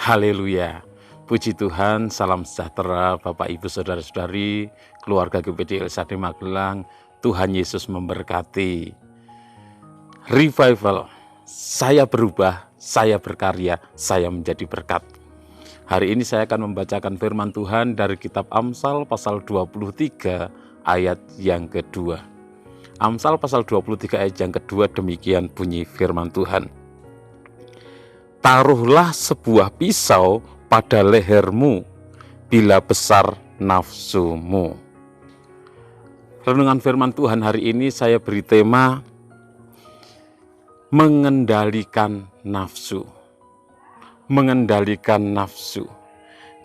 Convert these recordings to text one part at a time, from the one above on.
Haleluya. Puji Tuhan, salam sejahtera Bapak Ibu Saudara-saudari, keluarga GPD LSAD Magelang. Tuhan Yesus memberkati. Revival, saya berubah, saya berkarya, saya menjadi berkat. Hari ini saya akan membacakan firman Tuhan dari kitab Amsal pasal 23 ayat yang kedua. Amsal pasal 23 ayat yang kedua, demikian bunyi firman Tuhan. Taruhlah sebuah pisau pada lehermu bila besar nafsumu. Renungan firman Tuhan hari ini saya beri tema mengendalikan nafsu. Mengendalikan nafsu.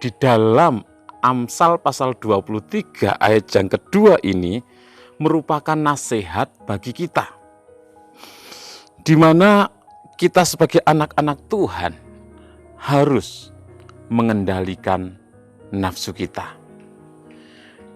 Di dalam Amsal pasal 23 ayat yang kedua ini merupakan nasihat bagi kita, di mana kita sebagai anak-anak Tuhan harus mengendalikan nafsu kita.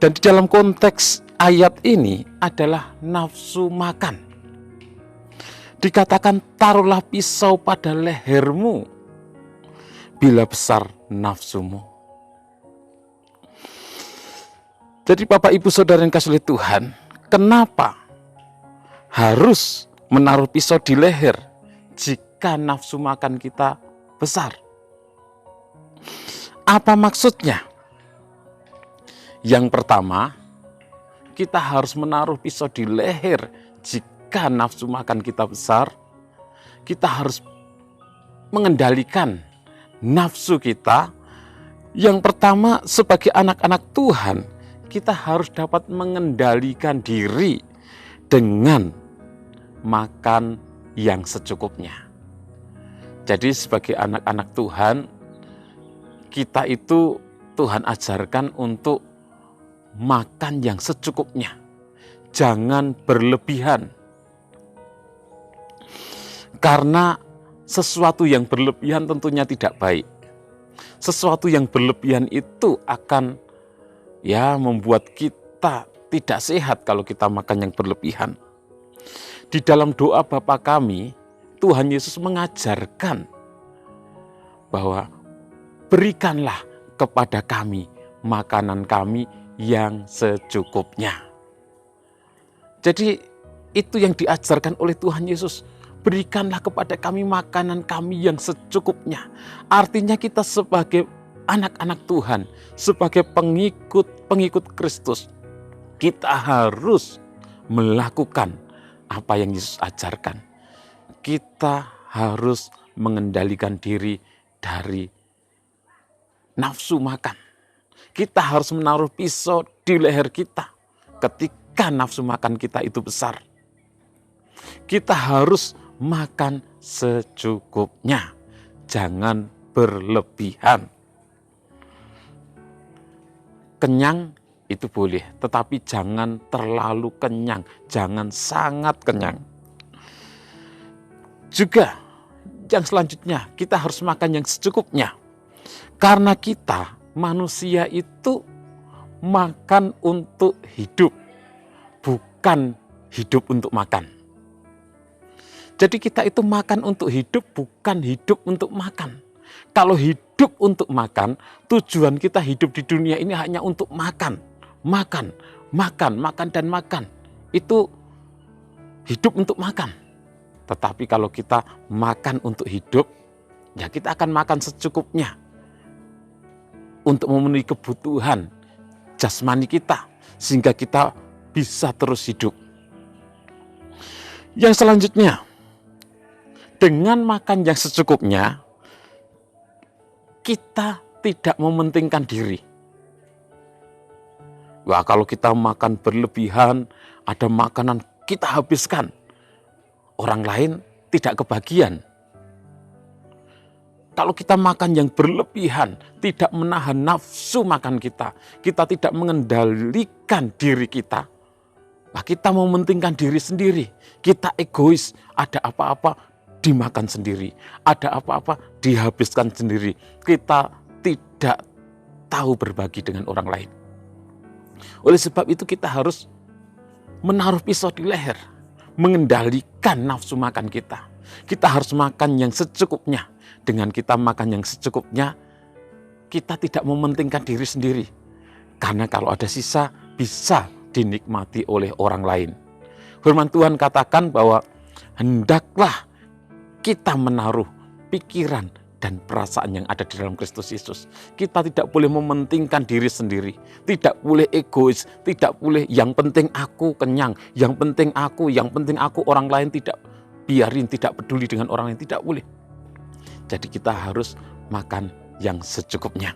Dan di dalam konteks ayat ini adalah nafsu makan. Dikatakan taruhlah pisau pada lehermu bila besar nafsumu. Jadi Bapak Ibu Saudara yang kasih oleh Tuhan, kenapa harus menaruh pisau di leher jika nafsu makan kita besar? Apa maksudnya? Yang pertama, kita harus menaruh pisau di leher jika nafsu makan kita besar. Kita harus mengendalikan nafsu kita. Yang pertama, sebagai anak-anak Tuhan, kita harus dapat mengendalikan diri dengan makan yang secukupnya. Jadi sebagai anak-anak Tuhan, kita itu Tuhan ajarkan untuk makan yang secukupnya. Jangan berlebihan. Karena sesuatu yang berlebihan tentunya tidak baik. Sesuatu yang berlebihan itu akan membuat kita tidak sehat kalau kita makan yang berlebihan. Di dalam doa Bapa kami, Tuhan Yesus mengajarkan bahwa berikanlah kepada kami makanan kami yang secukupnya. Jadi itu yang diajarkan oleh Tuhan Yesus. Berikanlah kepada kami makanan kami yang secukupnya. Artinya kita sebagai anak-anak Tuhan, sebagai pengikut Kristus, kita harus melakukan apa yang Yesus ajarkan. Kita harus mengendalikan diri dari nafsu makan. Kita harus menaruh pisau di leher kita ketika nafsu makan kita itu besar. Kita harus makan secukupnya, jangan berlebihan. Kenyang itu boleh, tetapi jangan terlalu kenyang, jangan sangat kenyang. Juga yang selanjutnya, kita harus makan yang secukupnya. Karena kita manusia itu makan untuk hidup, bukan hidup untuk makan. Jadi kita itu makan untuk hidup, bukan hidup untuk makan. Kalau hidup untuk makan, tujuan kita hidup di dunia ini hanya untuk makan. Makan. Itu hidup untuk makan. Tetapi kalau kita makan untuk hidup, ya kita akan makan secukupnya. Untuk memenuhi kebutuhan jasmani kita, sehingga kita bisa terus hidup. Yang selanjutnya, dengan makan yang secukupnya, kita tidak mementingkan diri. Wah, kalau kita makan berlebihan, ada makanan kita habiskan, orang lain tidak kebagian. Kalau kita makan yang berlebihan, tidak menahan nafsu makan kita tidak mengendalikan diri kita, kita mementingkan diri sendiri, kita egois, ada apa-apa dimakan sendiri, ada apa-apa dihabiskan sendiri, kita tidak tahu berbagi dengan orang lain. Oleh sebab itu kita harus menaruh pisau di leher, mengendalikan nafsu makan kita. Kita harus makan yang secukupnya. Dengan kita makan yang secukupnya, kita tidak mementingkan diri sendiri. Karena kalau ada sisa, bisa dinikmati oleh orang lain. Firman Tuhan katakan bahwa hendaklah kita menaruh pikiran dan perasaan yang ada di dalam Kristus Yesus. Kita tidak boleh mementingkan diri sendiri. Tidak boleh egois. Tidak boleh yang penting aku kenyang. Yang penting aku, orang lain tidak. Biarin, tidak peduli dengan orang lain. Tidak boleh. Jadi kita harus makan yang secukupnya.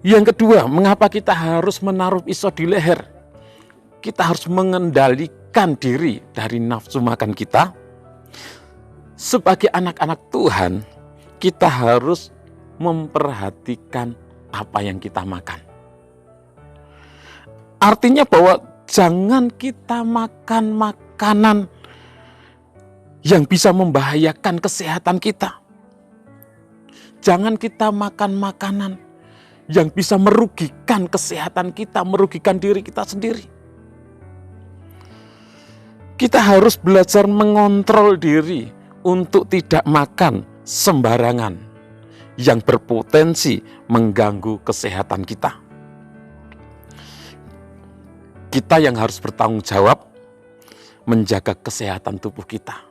Yang kedua, mengapa kita harus menaruh pisau di leher? Kita harus mengendalikan diri dari nafsu makan kita. Sebagai anak-anak Tuhan, kita harus memperhatikan apa yang kita makan. Artinya bahwa jangan kita makan makanan yang bisa membahayakan kesehatan kita. Jangan kita makan makanan yang bisa merugikan kesehatan kita, merugikan diri kita sendiri. Kita harus belajar mengontrol diri untuk tidak makan sembarangan yang berpotensi mengganggu kesehatan kita. Kita yang harus bertanggung jawab menjaga kesehatan tubuh kita.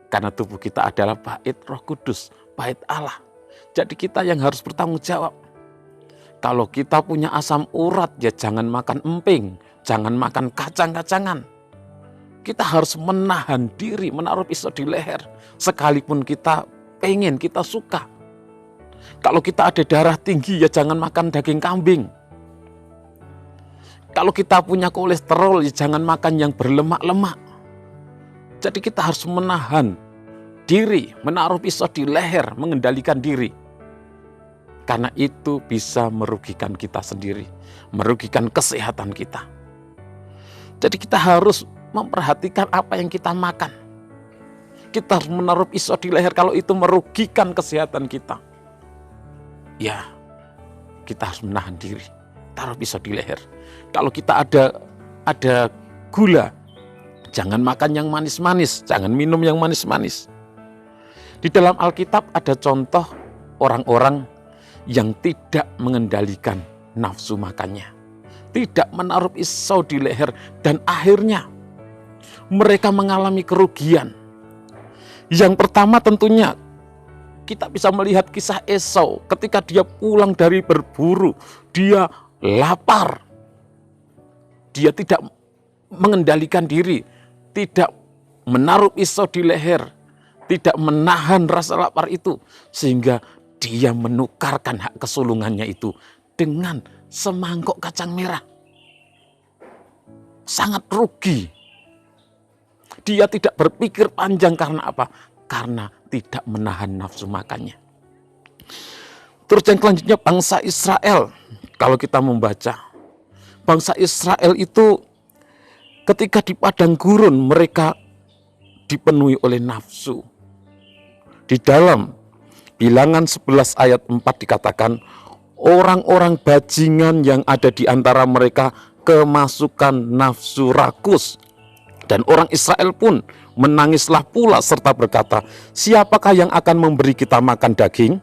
Karena tubuh kita adalah bait Roh Kudus, bait Allah. Jadi kita yang harus bertanggung jawab. Kalau kita punya asam urat, ya jangan makan emping, jangan makan kacang-kacangan. Kita harus menahan diri, menaruh pisau di leher. Sekalipun kita pengen, kita suka. Kalau kita ada darah tinggi, ya jangan makan daging kambing. Kalau kita punya kolesterol, ya jangan makan yang berlemak-lemak. Jadi kita harus menahan diri, menaruh pisau di leher, mengendalikan diri. Karena itu bisa merugikan kita sendiri, merugikan kesehatan kita. Jadi kita harus memperhatikan apa yang kita makan. Kita harus menaruh pisau di leher kalau itu merugikan kesehatan kita. Ya, kita harus menahan diri, taruh pisau di leher. Kalau kita ada gula, jangan makan yang manis-manis, jangan minum yang manis-manis. Di dalam Alkitab ada contoh orang-orang yang tidak mengendalikan nafsu makannya. Tidak menaruh pisau di leher dan akhirnya mereka mengalami kerugian. Yang pertama tentunya kita bisa melihat kisah Esau ketika dia pulang dari berburu. Dia lapar. Dia tidak mengendalikan diri. Tidak menaruh pisau di leher, tidak menahan rasa lapar itu, sehingga dia menukarkan hak kesulungannya itu dengan semangkok kacang merah. Sangat rugi. Dia tidak berpikir panjang karena apa? Karena tidak menahan nafsu makannya. Terus yang selanjutnya bangsa Israel. Kalau kita membaca, bangsa Israel itu ketika di padang gurun mereka dipenuhi oleh nafsu. Di dalam Bilangan 11 ayat 4 dikatakan, orang-orang bajingan yang ada di antara mereka kemasukan nafsu rakus. Dan orang Israel pun menangislah pula serta berkata, siapakah yang akan memberi kita makan daging?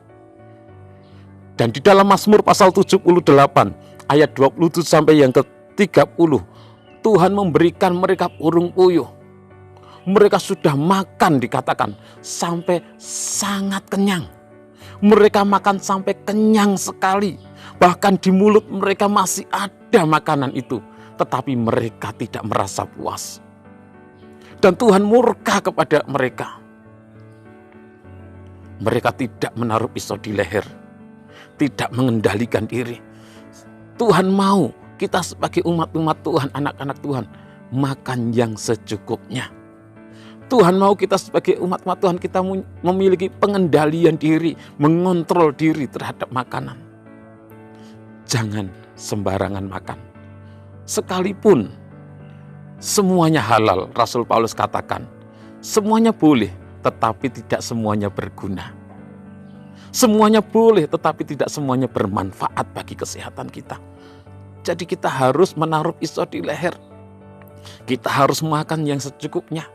Dan di dalam Mazmur pasal 78 ayat 27 sampai yang ke-30, Tuhan memberikan mereka urung puyuh. Mereka sudah makan dikatakan sampai sangat kenyang. Mereka makan sampai kenyang sekali. Bahkan di mulut mereka masih ada makanan itu. Tetapi mereka tidak merasa puas. Dan Tuhan murka kepada mereka. Mereka tidak menaruh pisau di leher. Tidak mengendalikan diri. Tuhan mau kita sebagai umat-umat Tuhan, anak-anak Tuhan, makan yang secukupnya. Tuhan mau kita sebagai umat-umat Tuhan, kita memiliki pengendalian diri, mengontrol diri terhadap makanan. Jangan sembarangan makan. Sekalipun semuanya halal, Rasul Paulus katakan, semuanya boleh, tetapi tidak semuanya berguna. Semuanya boleh, tetapi tidak semuanya bermanfaat bagi kesehatan kita. Jadi kita harus menaruh pisau di leher. Kita harus makan yang secukupnya.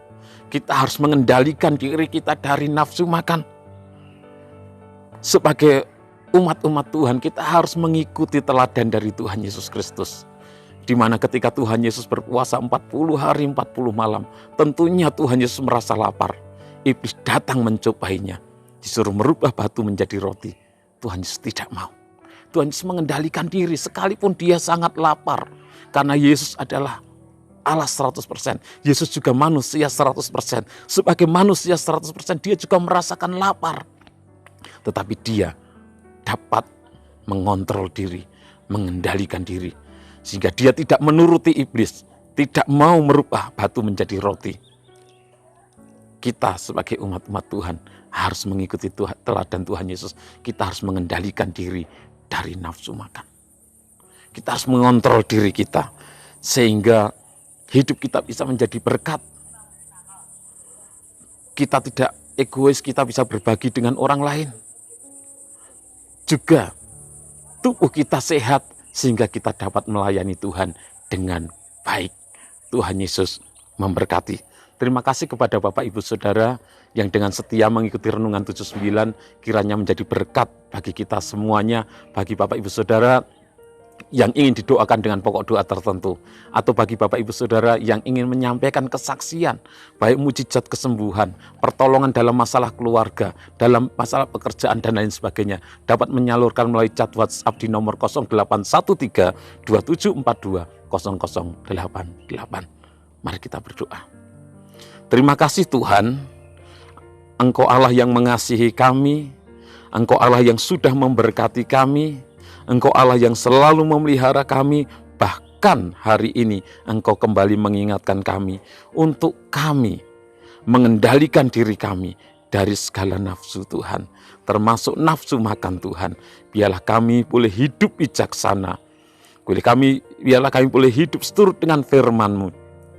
Kita harus mengendalikan diri kita dari nafsu makan. Sebagai umat-umat Tuhan, kita harus mengikuti teladan dari Tuhan Yesus Kristus. Di mana ketika Tuhan Yesus berpuasa 40 hari 40 malam, tentunya Tuhan Yesus merasa lapar. Iblis datang mencobainya, disuruh merubah batu menjadi roti. Tuhan Yesus tidak mau. Tuhan Yesus mengendalikan diri sekalipun dia sangat lapar. Karena Yesus adalah Allah 100%. Yesus juga manusia 100%. Sebagai manusia 100%, dia juga merasakan lapar. Tetapi dia dapat mengontrol diri, mengendalikan diri. Sehingga dia tidak menuruti iblis, tidak mau merubah batu menjadi roti. Kita sebagai umat-umat Tuhan harus mengikuti teladan Tuhan Yesus. Kita harus mengendalikan diri dari nafsu makan. Kita harus mengontrol diri kita sehingga hidup kita bisa menjadi berkat. Kita tidak egois, kita bisa berbagi dengan orang lain. Juga tubuh kita sehat sehingga kita dapat melayani Tuhan dengan baik. Tuhan Yesus memberkati. Terima kasih kepada Bapak Ibu Saudara yang dengan setia mengikuti Renungan 79, kiranya menjadi berkat bagi kita semuanya, bagi Bapak Ibu Saudara yang ingin didoakan dengan pokok doa tertentu, atau bagi Bapak Ibu Saudara yang ingin menyampaikan kesaksian, baik mujizat kesembuhan, pertolongan dalam masalah keluarga, dalam masalah pekerjaan dan lain sebagainya, dapat menyalurkan melalui chat WhatsApp di nomor 0813 2742 0088. Mari kita berdoa. Terima kasih Tuhan, Engkau Allah yang mengasihi kami, Engkau Allah yang sudah memberkati kami, Engkau Allah yang selalu memelihara kami. Bahkan hari ini Engkau kembali mengingatkan kami untuk kami mengendalikan diri kami dari segala nafsu Tuhan, termasuk nafsu makan Tuhan. Biarlah kami boleh hidup bijaksana, biarlah kami boleh hidup seturut dengan firman-Mu,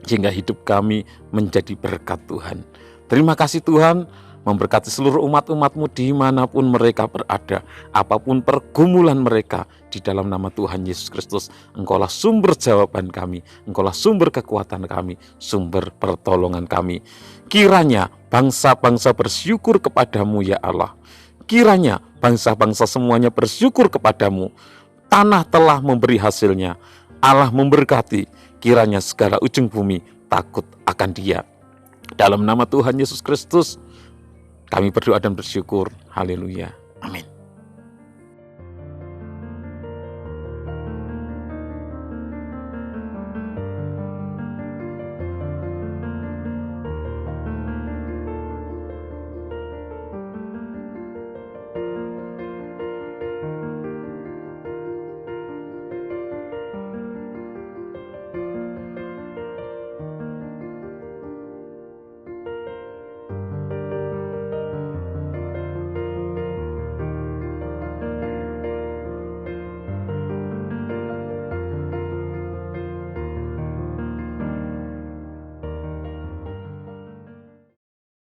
sehingga hidup kami menjadi berkat Tuhan. Terima kasih Tuhan, memberkati seluruh umat-umat-Mu dimanapun mereka berada, apapun pergumulan mereka, di dalam nama Tuhan Yesus Kristus. Engkaulah sumber jawaban kami, Engkaulah sumber kekuatan kami, sumber pertolongan kami. Kiranya bangsa-bangsa bersyukur kepadamu ya Allah. Kiranya bangsa-bangsa semuanya bersyukur kepadamu. Tanah telah memberi hasilnya. Allah memberkati. Kiranya segala ujung bumi takut akan Dia. Dalam nama Tuhan Yesus Kristus kami berdoa dan bersyukur. Haleluya. Amin.